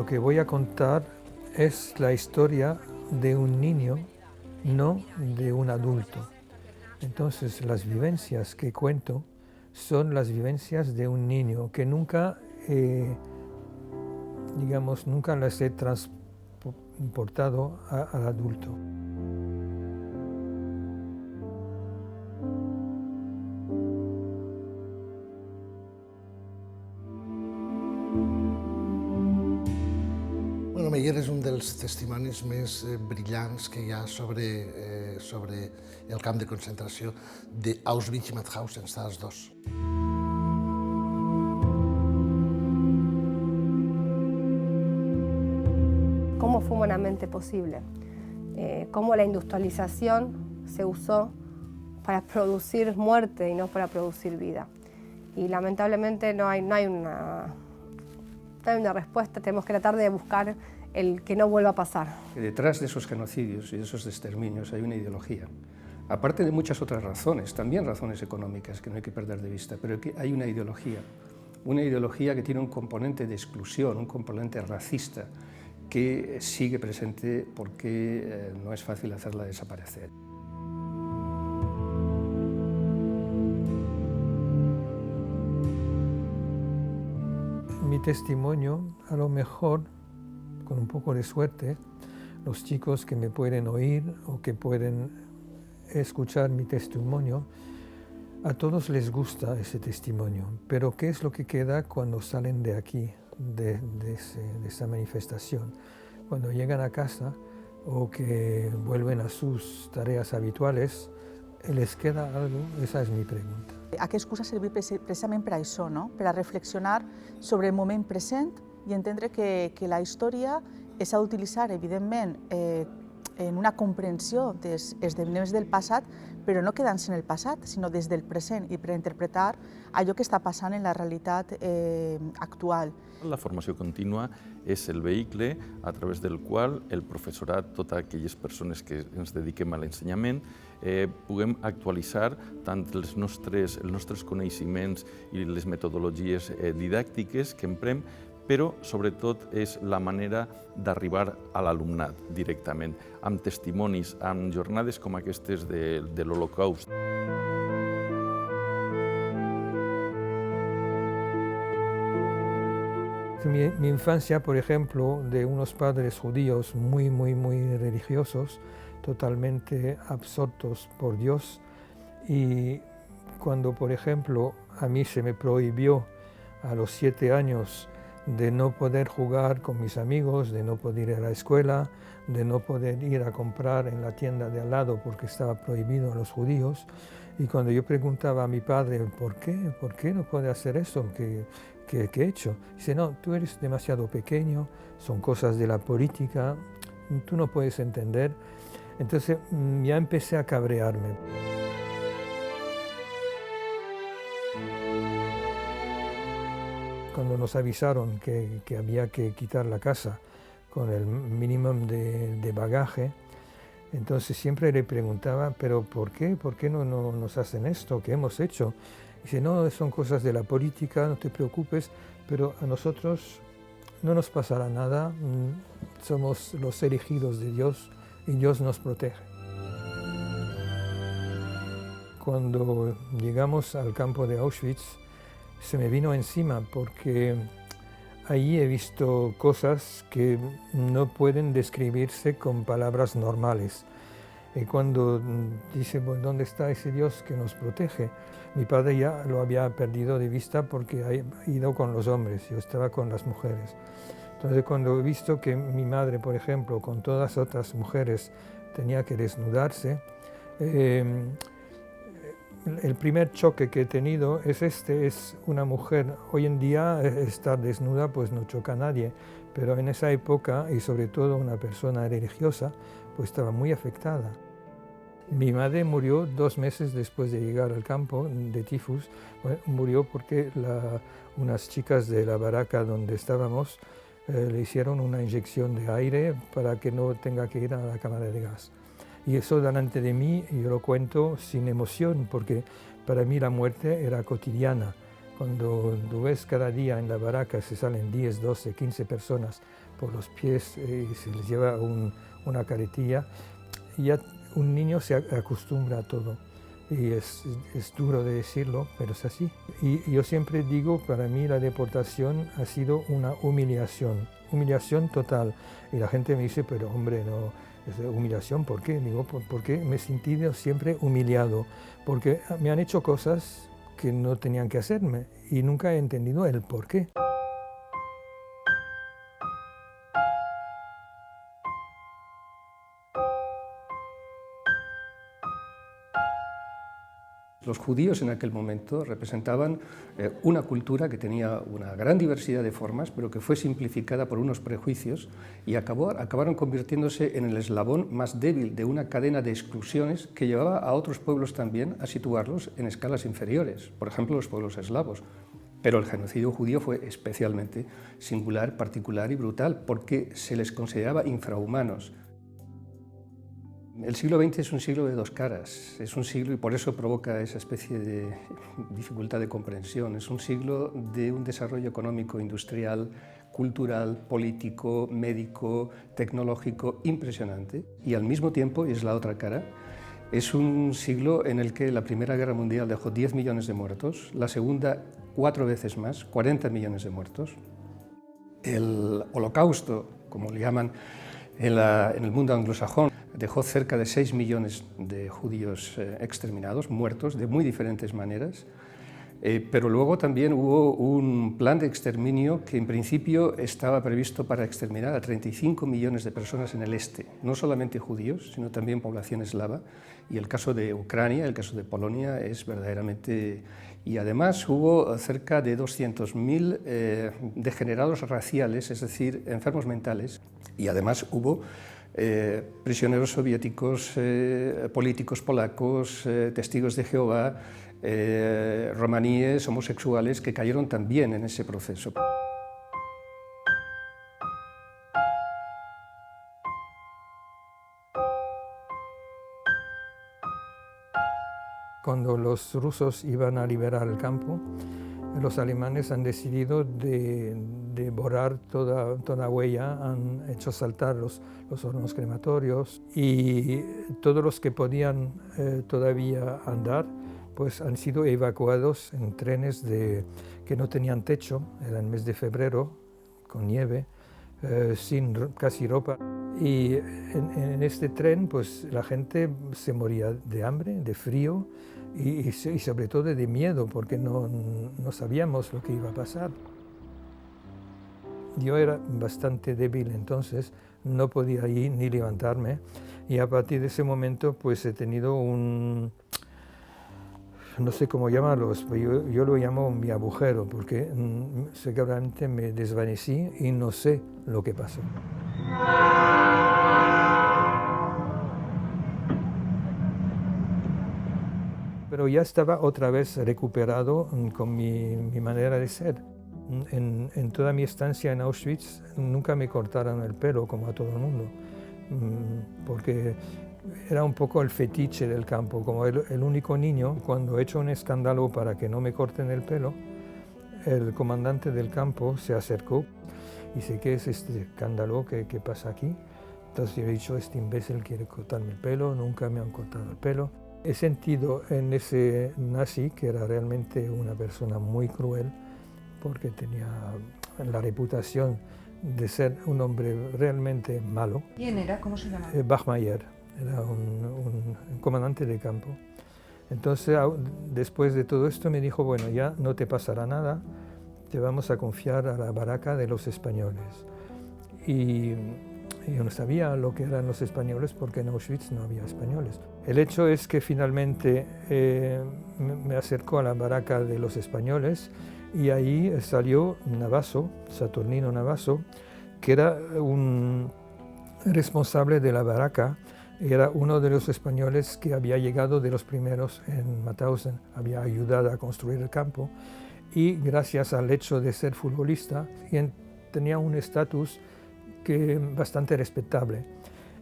Lo que voy a contar es la historia de un niño, no de un adulto. Entonces las vivencias que cuento son las vivencias de un niño que nunca, nunca las he transportado al adulto. Bueno, Meyer és un dels testimonis més brillants que hi ha sobre el camp de concentració d'Auschwitz i Mauthausen, està els dos. ¿Cómo fue humanamente posible? Cómo la industrialización se usó para producir muerte y no para producir vida. Y lamentablemente no hay una respuesta, tenemos que tratar de buscar el que no vuelva a pasar. Detrás de esos genocidios y de esos exterminios hay una ideología, aparte de muchas otras razones, también razones económicas que no hay que perder de vista, pero hay una ideología que tiene un componente de exclusión, un componente racista, que sigue presente porque no es fácil hacerla desaparecer. Mi testimonio, a lo mejor, con un poco de suerte, los chicos que me pueden oír o que pueden escuchar mi testimonio, a todos les gusta ese testimonio. Pero ¿qué es lo que queda cuando salen de aquí, de esa manifestación? Cuando llegan a casa o que vuelven a sus tareas habituales, ¿les queda algo? Esa es mi pregunta. Aquest curs ha servit precisament per això, no? Per a reflexionar sobre el moment present i entendre que la història s'ha d'utilitzar, evidentment, en una comprensió dels esdeveniments del passat, però no quedant-se en el passat, sinó des del present i per a interpretar allò que està passant en la realitat actual. La formació contínua és el vehicle a través del qual el professorat, totes aquelles persones que ens dediquem a l'ensenyament, puguem actualitzar tant els nostres coneixements i les metodologies didàctiques que emprem, però sobretot és la manera d'arribar a l'alumnat directament, amb testimonis, amb jornades com aquestes de l'Holocaust. Mi infancia, por ejemplo, de unos padres judíos muy religiosos, totalmente absortos por Dios, y cuando, por ejemplo, a mí se me prohibió a los 7 años de no poder jugar con mis amigos, de no poder ir a la escuela, de no poder ir a comprar en la tienda de al lado porque estaba prohibido a los judíos. Y cuando yo preguntaba a mi padre, ¿por qué no puede hacer eso? ¿Qué he hecho? Dice, no, tú eres demasiado pequeño, son cosas de la política, tú no puedes entender. Entonces ya empecé a cabrearme. Cuando nos avisaron que había que quitar la casa con el mínimo de bagaje, entonces siempre le preguntaba, ¿pero por qué? ¿Por qué no nos hacen esto? ¿Qué hemos hecho? Dice, no, son cosas de la política, no te preocupes, pero a nosotros no nos pasará nada, somos los elegidos de Dios y Dios nos protege. Cuando llegamos al campo de Auschwitz, se me vino encima porque allí he visto cosas que no pueden describirse con palabras normales. Y cuando dice, bueno, ¿dónde está ese Dios que nos protege? Mi padre ya lo había perdido de vista porque ha ido con los hombres, yo estaba con las mujeres. Entonces cuando he visto que mi madre, por ejemplo, con todas otras mujeres tenía que desnudarse, el primer choque que he tenido es una mujer. Hoy en día estar desnuda pues no choca a nadie, pero en esa época, y sobre todo una persona religiosa, pues estaba muy afectada. Mi madre murió 2 meses después de llegar al campo de tifus. Bueno, murió porque unas chicas de la baraca donde estábamos le hicieron una inyección de aire para que no tenga que ir a la cámara de gas. Y eso delante de mí, yo lo cuento sin emoción, porque para mí la muerte era cotidiana. Cuando tú ves cada día en la baraca se salen 10, 12, 15 personas por los pies y se les lleva una carretilla, ya un niño se acostumbra a todo. Y es duro de decirlo, pero es así. Y yo siempre digo, para mí la deportación ha sido una humillación total. Y la gente me dice, pero hombre, no, es humillación, ¿por qué? Digo, porque me he sentido siempre humillado, porque me han hecho cosas que no tenían que hacerme y nunca he entendido el por qué. Los judíos en aquel momento representaban una cultura que tenía una gran diversidad de formas, pero que fue simplificada por unos prejuicios y acabaron convirtiéndose en el eslabón más débil de una cadena de exclusiones que llevaba a otros pueblos también a situarlos en escalas inferiores, por ejemplo los pueblos eslavos. Pero el genocidio judío fue especialmente singular, particular y brutal, porque se les consideraba infrahumanos. El siglo XX es un siglo de dos caras, es un siglo, y por eso provoca esa especie de dificultad de comprensión, es un siglo de un desarrollo económico, industrial, cultural, político, médico, tecnológico impresionante, y al mismo tiempo, y es la otra cara, es un siglo en el que la Primera Guerra Mundial dejó 10 millones de muertos, la Segunda 4 veces más, 40 millones de muertos. El Holocausto, como le llaman en el mundo anglosajón, dejó cerca de 6 millones de judíos exterminados, muertos de muy diferentes maneras, pero luego también hubo un plan de exterminio que en principio estaba previsto para exterminar a 35 millones de personas en el este, no solamente judíos, sino también población eslava, y el caso de Ucrania, el caso de Polonia es verdaderamente... Y además hubo cerca de 200.000 degenerados raciales, es decir, enfermos mentales, y además hubo prisioneros soviéticos, políticos polacos, testigos de Jehová, romaníes, homosexuales, que cayeron también en ese proceso. Cuando los rusos iban a liberar el campo, los alemanes han decidido de borrar toda huella, han hecho saltar los hornos crematorios y todos los que podían todavía andar pues han sido evacuados en trenes que no tenían techo, era el mes de febrero, con nieve, sin casi ropa. Y en este tren pues la gente se moría de hambre, de frío y sobre todo de miedo, porque no sabíamos lo que iba a pasar. Yo era bastante débil entonces, no podía ir ni levantarme, y a partir de ese momento pues he tenido no sé cómo llamarlo, yo lo llamo mi agujero, porque seguramente me desvanecí y no sé lo que pasó. Pero ya estaba otra vez recuperado con mi manera de ser. En toda mi estancia en Auschwitz nunca me cortaron el pelo como a todo el mundo, porque era un poco el fetiche del campo. Como el único niño, cuando he hecho un escándalo para que no me corten el pelo, el comandante del campo se acercó y dice, ¿qué es este escándalo? ¿Qué pasa aquí? Entonces yo he dicho, este imbécil quiere cortarme el pelo, nunca me han cortado el pelo. He sentido en ese nazi que era realmente una persona muy cruel, porque tenía la reputación de ser un hombre realmente malo. ¿Quién era? ¿Cómo se llamaba? Bachmayer, era un comandante de campo. Entonces, después de todo esto me dijo, bueno, ya no te pasará nada, te vamos a confiar a la baraca de los españoles. Y yo no sabía lo que eran los españoles porque en Auschwitz no había españoles. El hecho es que finalmente me acercó a la baraca de los españoles y ahí salió Navasso, Saturnino Navasso, que era un responsable de la baraca, era uno de los españoles que había llegado de los primeros en Mauthausen, había ayudado a construir el campo y gracias al hecho de ser futbolista tenía un estatus bastante respetable.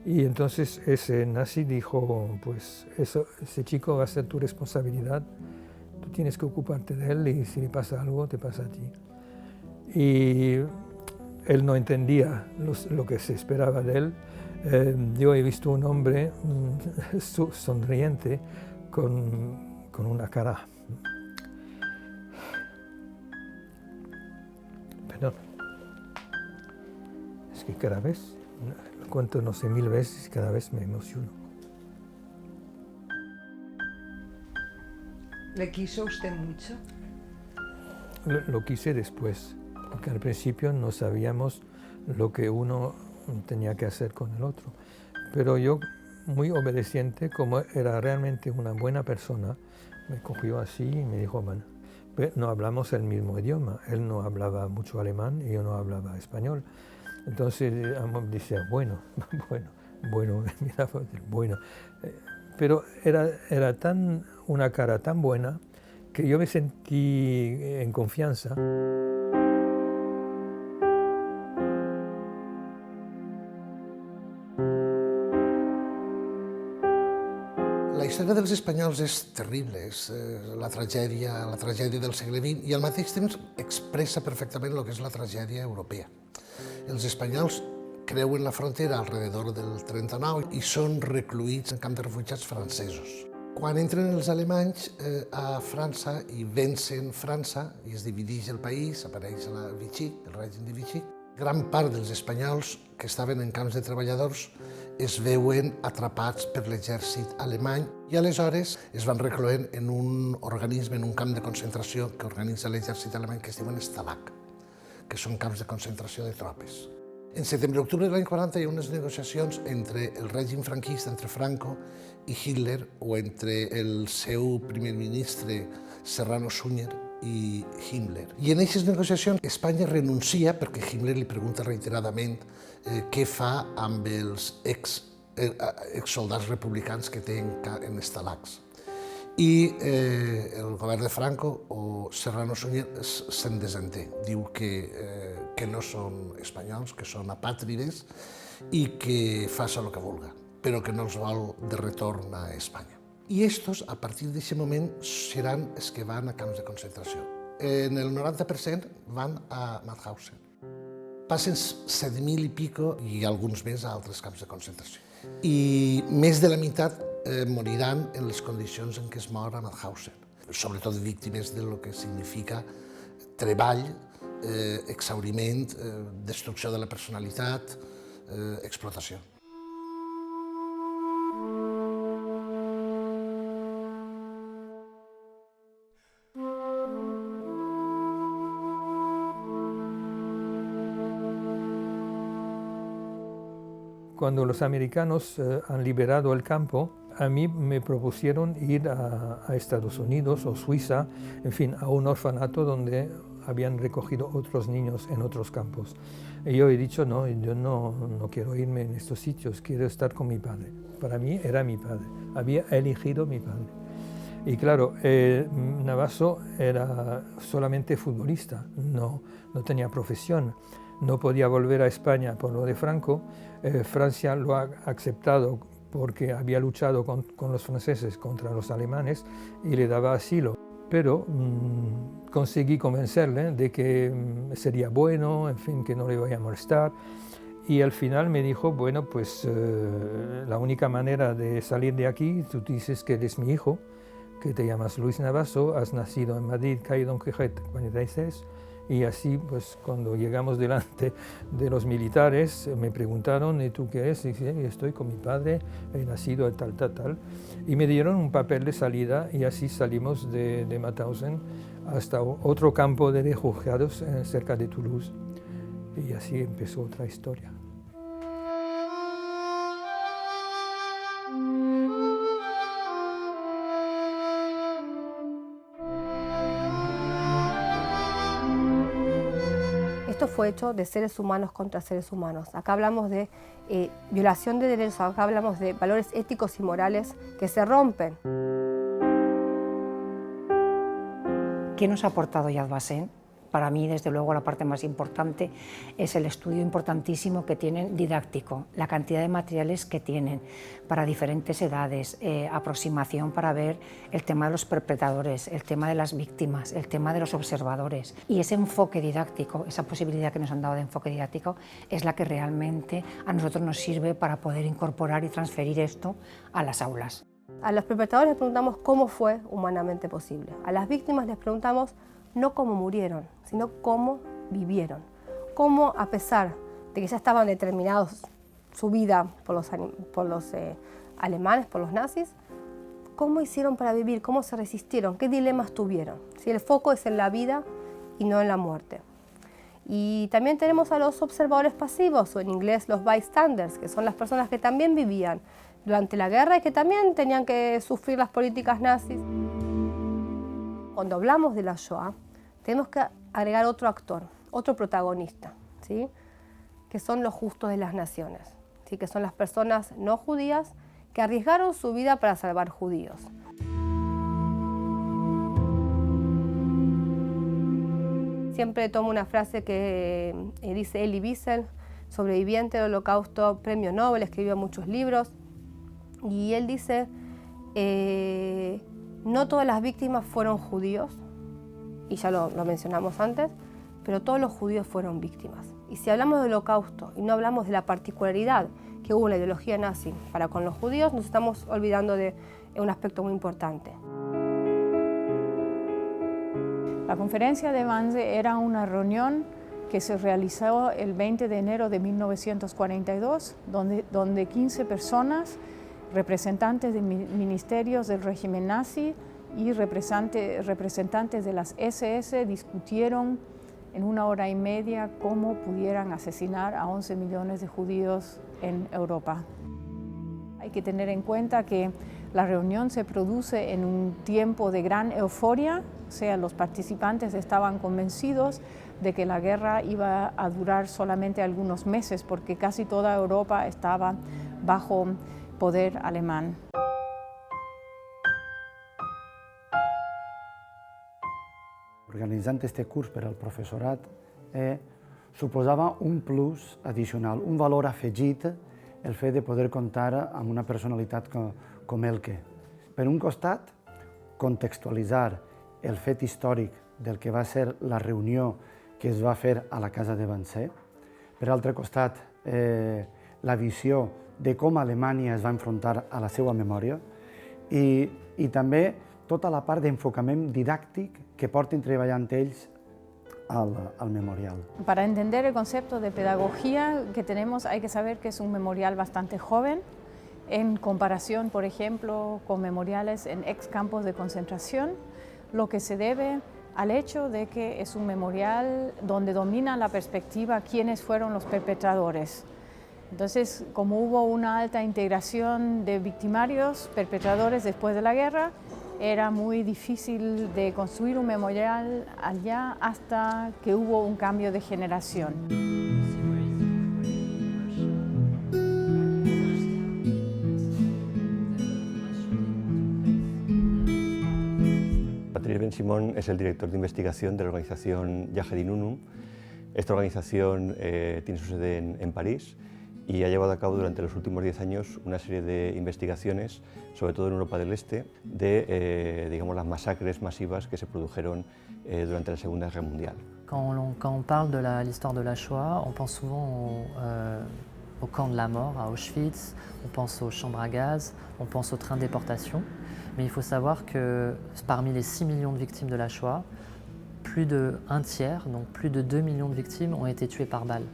Y entonces ese nazi dijo, pues ese chico va a ser tu responsabilidad tú tienes que ocuparte de él y si le pasa algo, te pasa a ti. Y él no entendía lo que se esperaba de él. Yo he visto un hombre sonriente con una cara. Perdón. Es que cada vez, lo cuento no sé 1000 veces y cada vez me emociono. ¿Le quiso usted mucho? Lo quise después, porque al principio no sabíamos lo que uno tenía que hacer con el otro. Pero yo, muy obediente, como era realmente una buena persona, me cogió así y me dijo, bueno, no hablamos el mismo idioma. Él no hablaba mucho alemán y yo no hablaba español. Entonces dice, bueno, miraba, bueno. Pero era una cara tan buena que yo me sentí en confianza. La història dels espanyols és terrible, és la tragèdia del segle XX i al mateix temps expressa perfectament el que és la tragèdia europea. Els espanyols creuen la frontera alrededor del 39 i són recluïts en camps de refugiats francesos. Quan entren els alemanys a França i vencen França i es divideix el país, apareix Vichy, el règim de Vichy, gran part dels espanyols que estaven en camps de treballadors es veuen atrapats per l'exèrcit alemany i aleshores es van recloent en un organisme, en un camp de concentració que organitza l'exèrcit alemany que es diuen Stalag, que són camps de concentració de tropes. En setembre-octubre de l'any 40 hi ha unes negociacions entre el règim franquista, entre Franco i Hitler, o entre el seu primer ministre Serrano Suñer i Himmler. I en aquestes negociacions Espanya renuncia perquè Himmler li pregunta reiteradament què fa amb els exsoldats republicans que té en Stalags. I el govern de Franco o Serrano Suñer se'n desentén. Diu que no són espanyols, que són apàtrides i que faça el que vulga, però que no els vol de retorn a Espanya. I estos, a partir d'aquest moment, seran els que van a camps de concentració. En el 90% van a Mauthausen. Passen 7.000 i pico i alguns més a altres camps de concentració. I més de la meitat moriran en les condicions en què es mor a Mauthausen, sobretot víctimes del que significa treball, exhauriment, destrucció de la personalitat, explotació. Cuando los americanos han liberado el campo, a mí me propusieron ir a Estados Unidos o Suiza, en fin, a un orfanato donde habían recogido otros niños en otros campos. Y yo he dicho, no, yo no quiero irme en estos sitios, quiero estar con mi padre. Para mí era mi padre, había elegido mi padre. Y claro, Navasso era solamente futbolista, no tenía profesión. No podía volver a España por lo de Franco. Francia lo ha aceptado porque había luchado con los franceses contra los alemanes y le daba asilo. Pero conseguí convencerle de que sería bueno, en fin, que no le vaya a molestar. Y al final me dijo, bueno, pues la única manera de salir de aquí, tú dices que eres mi hijo, que te llamas Luis Navasso, has nacido en Madrid, calle Don Quijote 46, y así, pues, cuando llegamos delante de los militares, me preguntaron, ¿y tú qué eres? Y dije, estoy con mi padre, he nacido tal. Y me dieron un papel de salida y así salimos de Mauthausen hasta otro campo de refugiados cerca de Toulouse. Y así empezó otra historia. Esto fue hecho de seres humanos contra seres humanos. Acá hablamos de violación de derechos, acá hablamos de valores éticos y morales que se rompen. ¿Qué nos ha aportado Yad Vashem? Para mí, desde luego, la parte más importante es el estudio importantísimo que tienen didáctico, la cantidad de materiales que tienen para diferentes edades, aproximación para ver el tema de los perpetradores, el tema de las víctimas, el tema de los observadores. Y ese enfoque didáctico, esa posibilidad que nos han dado de enfoque didáctico, es la que realmente a nosotros nos sirve para poder incorporar y transferir esto a las aulas. A los perpetradores les preguntamos cómo fue humanamente posible. A las víctimas les preguntamos no cómo murieron, sino cómo vivieron. Cómo, a pesar de que ya estaban determinados su vida por los alemanes, por los nazis, cómo hicieron para vivir, cómo se resistieron, qué dilemas tuvieron. Si el foco es en la vida y no en la muerte. Y también tenemos a los observadores pasivos, o en inglés los bystanders, que son las personas que también vivían durante la guerra y que también tenían que sufrir las políticas nazis. Cuando hablamos de la Shoah, tenemos que agregar otro actor, otro protagonista, ¿sí? Que son los justos de las naciones, ¿sí? Que son las personas no judías que arriesgaron su vida para salvar judíos. Siempre tomo una frase que dice Elie Wiesel, sobreviviente del Holocausto, premio Nobel, escribió muchos libros, y él dice, no todas las víctimas fueron judíos, y ya lo mencionamos antes, pero todos los judíos fueron víctimas. Y si hablamos del Holocausto y no hablamos de la particularidad que hubo en la ideología nazi para con los judíos, nos estamos olvidando de un aspecto muy importante. La conferencia de Wannsee era una reunión que se realizó el 20 de enero de 1942, donde 15 personas, representantes de ministerios del régimen nazi y representantes de las SS, discutieron en 1 hora y media cómo pudieran asesinar a 11 millones de judíos en Europa. Hay que tener en cuenta que la reunión se produce en un tiempo de gran euforia, o sea, los participantes estaban convencidos de que la guerra iba a durar solamente algunos meses, porque casi toda Europa estaba bajo poder alemán. Organitzant este curs per al professorat suposava un plus addicional, un valor afegit el fet de poder comptar amb una personalitat com Elke. Per un costat, contextualitzar el fet històric del que va ser la reunió que es va fer a la casa de Wannsee. Per altre costat, la visió de com Alemanya es va enfrontar a la seva memòria i també tota la part d'enfocament didàctic que porten treballant ells al memorial. Para entender el concepto de pedagogía que tenemos hay que saber que es un memorial bastante joven en comparación, por ejemplo, con memoriales en ex campos de concentración, lo que se debe al hecho de que es un memorial donde domina la perspectiva quiénes fueron los perpetradores. Entonces, como hubo una alta integración de victimarios, perpetradores después de la guerra, era muy difícil de construir un memorial allá hasta que hubo un cambio de generación. Patrice Ben-Simon es el director de investigación de la organización Yahedin Unum. Esta organización tiene su sede en París y ha llevado a cabo durante los últimos 10 años una serie de investigaciones, sobre todo en Europa del Este, de digamos, las masacres masivas que se produjeron durante la Segunda Guerra Mundial. Quand on parle de l'histoire de la Shoah, on pense souvent au camp de la mort, à Auschwitz, on pense aux chambres à gaz, on pense aux trains de déportation. Mais il faut savoir que parmi les 6 millions de victimes de la Shoah, plus d'un tiers, donc plus de 2 millions de victimes ont été tuées par balle.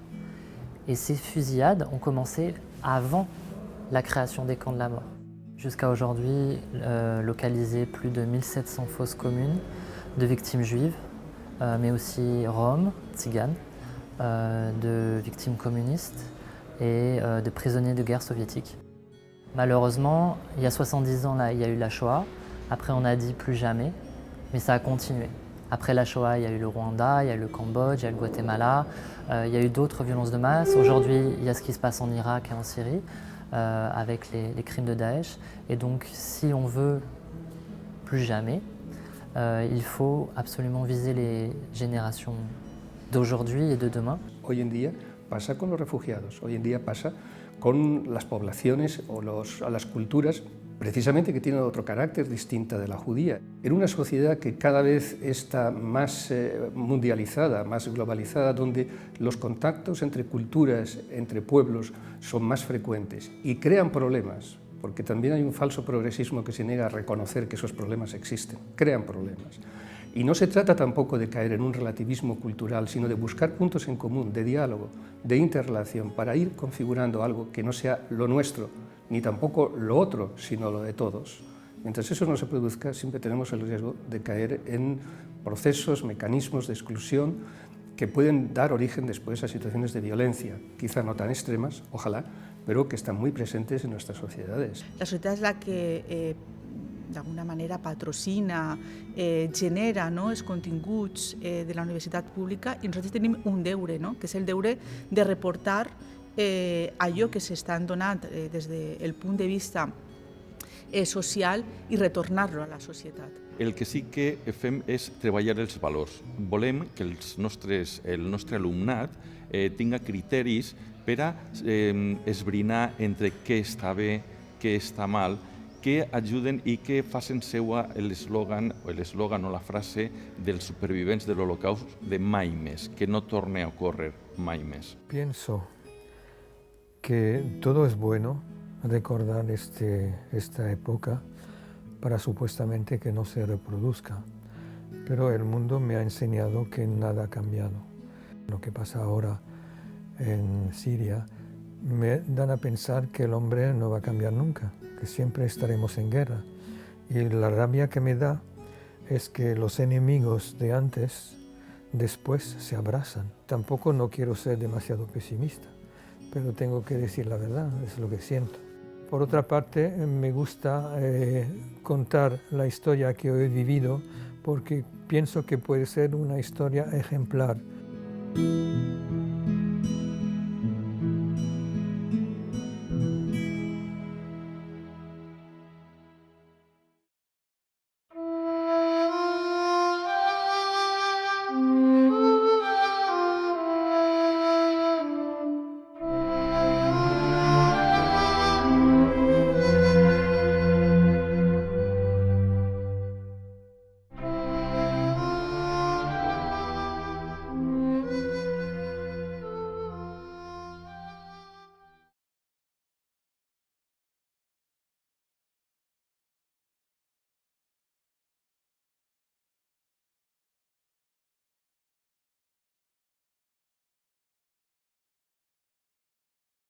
Et ces fusillades ont commencé avant la création des camps de la mort. Jusqu'à aujourd'hui, localisé plus de 1700 fosses communes de victimes juives, mais aussi roms, tziganes, de victimes communistes et de prisonniers de guerre soviétiques. Malheureusement, il y a 70 ans, là, il y a eu la Shoah. Après, on a dit plus jamais, mais ça a continué. Après la Shoah, il y a eu le Rwanda, il y a eu le Cambodge, il y a eu le Guatemala, il y a eu d'autres violences de masse. Aujourd'hui, il y a ce qui se passe en Irak et en Syrie, avec les crimes de Daesh. Et donc, si on veut plus jamais, Il faut absolument viser les générations d'aujourd'hui et de demain. Hoy en día pasa con los refugiados, hoy en día pasa con las poblaciones o a las culturas precisamente que tienen otro carácter distinta de la judía. En una sociedad que cada vez está más mundializada, más globalizada, donde los contactos entre culturas, entre pueblos son más frecuentes y crean problemas, porque también hay un falso progresismo que se niega a reconocer que esos problemas existen, crean problemas. Y no se trata tampoco de caer en un relativismo cultural, sino de buscar puntos en común, de diálogo, de interrelación, para ir configurando algo que no sea lo nuestro, ni tampoco lo otro, sino lo de todos. Mientras eso no se produzca, siempre tenemos el riesgo de caer en procesos, mecanismos de exclusión que pueden dar origen después a situaciones de violencia, quizá no tan extremas, ojalá, pero que están muy presentes en nuestras sociedades. La societat és la que d'alguna manera patrocina, genera, no, els continguts de la universitat pública, i nosaltres tenim un deure, no, que és el deure de reportar allò que s'estan donant des del punt de vista social i retornar-lo a la societat. El que sí que fem és treballar els valors. Volem que el nostre alumnat tinga criteris per a esbrinar entre què està bé, què està mal, que ajuden i que facin seua l'eslògan o la frase dels supervivents de l'Holocaust de mai més, que no torne a ocórrer mai més. Pienso que todo es bueno recordar esta época para supuestamente que no se reproduzca, pero el mundo me ha enseñado que nada ha cambiado. Lo que pasa ahora en Siria me dan a pensar que el hombre no va a cambiar nunca, que siempre estaremos en guerra. Y la rabia que me da es que los enemigos de antes, después se abrazan. Tampoco no quiero ser demasiado pesimista, pero tengo que decir la verdad, es lo que siento. Por otra parte, me gusta contar la historia que he vivido porque pienso que puede ser una historia ejemplar.